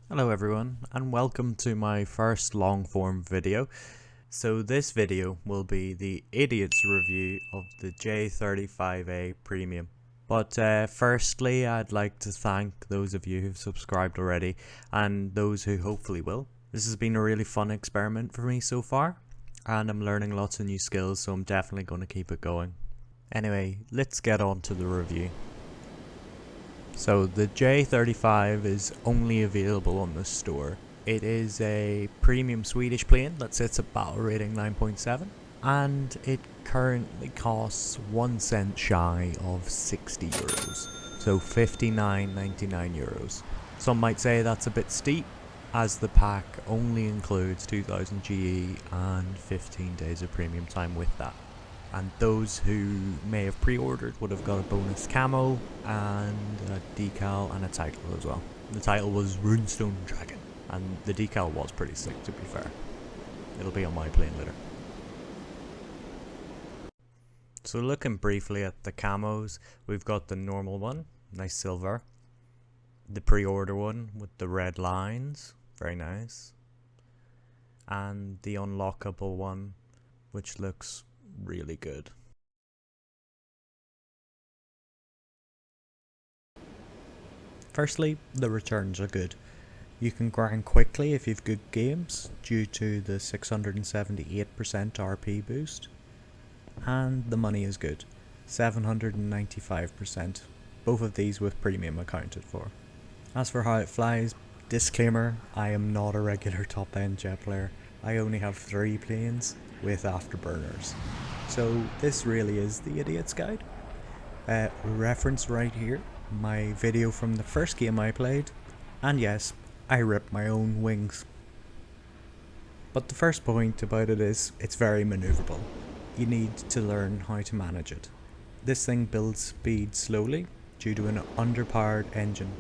Hello everyone, and welcome to my first long form video. So this video will be the idiot's review of the J35A Premium. But firstly, I'd like to thank those of you who've subscribed already and those who hopefully will. This has been a really fun experiment for me so far, and I'm learning lots of new skills, so I'm definitely going to keep it going. Anyway, let's get on to the review. So the J35 is only available on the store. It is a premium Swedish plane that sits at battle rating 9.7 and it currently costs 1 cent shy of 60 euros, so 59.99 euros. Some might say that's a bit steep as the pack only includes 2000 GE and 15 days of premium time with that. And those who may have pre-ordered would have got a bonus camo and a decal and a title as well. The title was Runestone Draken, and the decal was pretty sick, to be fair. It'll be on my plane later. So looking briefly at the camos, we've got the normal one, nice silver. The pre-order one with the red lines, very nice. And the unlockable one, which looks really good. Firstly, the returns are good. You can grind quickly if you've good games due to the 678% RP boost, and the money is good, 795%, both of these with premium accounted for. As for how it flies, disclaimer, I am not a regular top end jet player. I only have 3 planes with afterburners. So this really is the idiot's guide. Reference right here, my video from the first game I played, and yes, I ripped my own wings. But the first point about it is, it's very maneuverable. You need to learn how to manage it. This thing builds speed slowly due to an underpowered engine.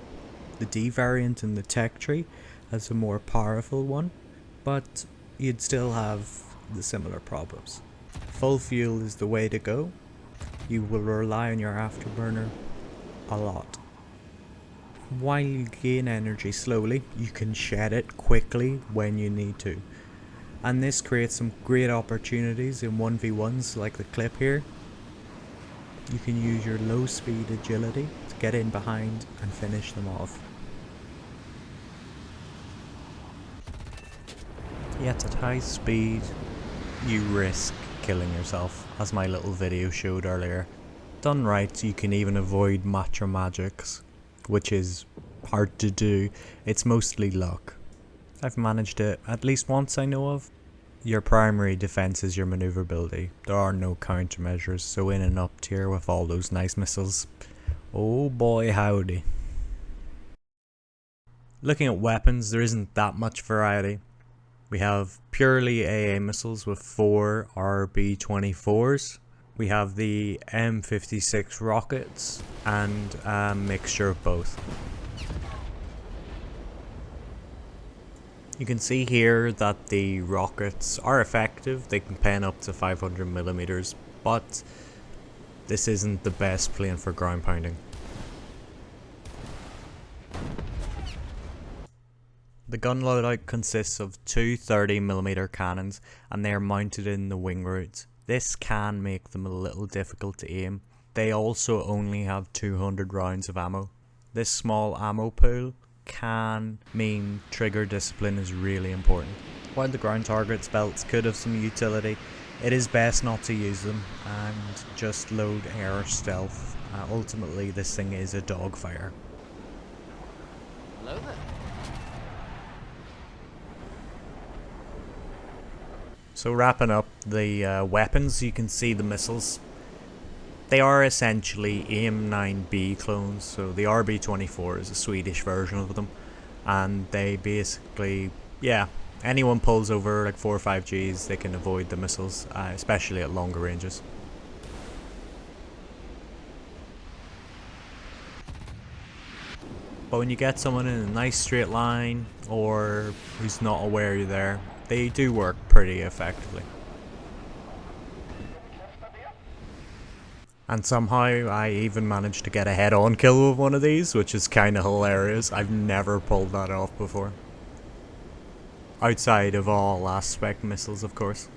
The D variant in the tech tree has a more powerful one, but you'd still have the similar problems. Full fuel is the way to go. You will rely on your afterburner a lot. While you gain energy slowly, you can shed it quickly when you need to. And this creates some great opportunities in 1v1s like the clip here. You can use your low speed agility to get in behind and finish them off. Yet at high speed, you risk killing yourself, as my little video showed earlier. Done right, you can even avoid macho magics, which is hard to do. It's mostly luck. I've managed it at least once I know of. Your primary defense is your maneuverability. There are no countermeasures, so in and up tier with all those nice missiles, oh boy howdy. Looking at weapons, there isn't that much variety. We have purely AA missiles with 4 RB-24s. We have the M56 rockets and a mixture of both. You can see here that the rockets are effective. They can pen up to 500mm, but this isn't the best plane for ground pounding. The gun loadout consists of 2 30mm cannons and they are mounted in the wing roots. This can make them a little difficult to aim. They also only have 200 rounds of ammo. This small ammo pool can mean trigger discipline is really important. While the ground targets belts could have some utility, it is best not to use them and just load air stealth. Ultimately this thing is a dogfire. Hello there. So wrapping up the weapons, you can see the missiles. They are essentially AIM-9B clones, so the RB-24 is a Swedish version of them. And they basically, yeah, anyone pulls over like 4 or 5 Gs, they can avoid the missiles, especially at longer ranges. But when you get someone in a nice straight line, or who's not aware you're there, they do work pretty effectively. And somehow I even managed to get a head-on kill with one of these, which is kinda hilarious. I've never pulled that off before. Outside of all aspect missiles, of course.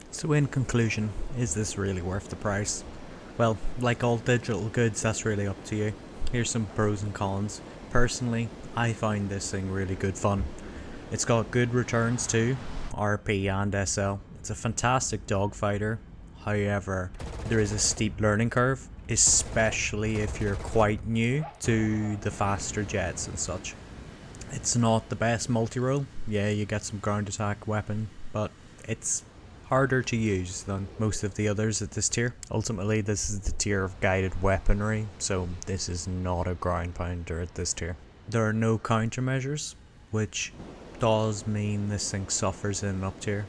So in conclusion, is this really worth the price? Well, like all digital goods, that's really up to you. Here's some pros and cons. Personally, I find this thing really good fun. It's got good returns too, RP and SL. It's a fantastic dogfighter. However, there is a steep learning curve, especially if you're quite new to the faster jets and such. It's not the best multi-role. Yeah, you get some ground attack weapon, but it's harder to use than most of the others at this tier. Ultimately, this is the tier of guided weaponry, so this is not a ground pounder at this tier. There are no countermeasures, which does mean this thing suffers in an up tier.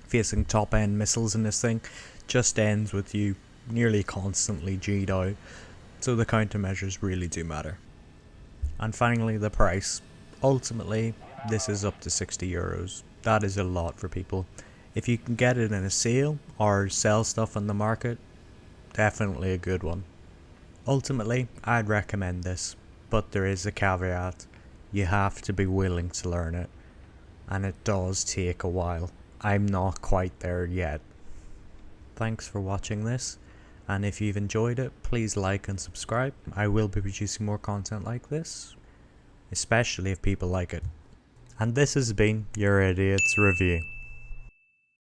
Facing top end missiles in this thing just ends with you nearly constantly G'd out, so the countermeasures really do matter. And finally, the price. Ultimately, this is up to €60. That is a lot for people. If you can get it in a sale or sell stuff on the market, definitely a good one. Ultimately, I'd recommend this, but there is a caveat. You have to be willing to learn it, and it does take a while. I'm not quite there yet. Thanks for watching this, and if you've enjoyed it, please like and subscribe. I will be producing more content like this, especially if people like it. And this has been your Idiot's Review.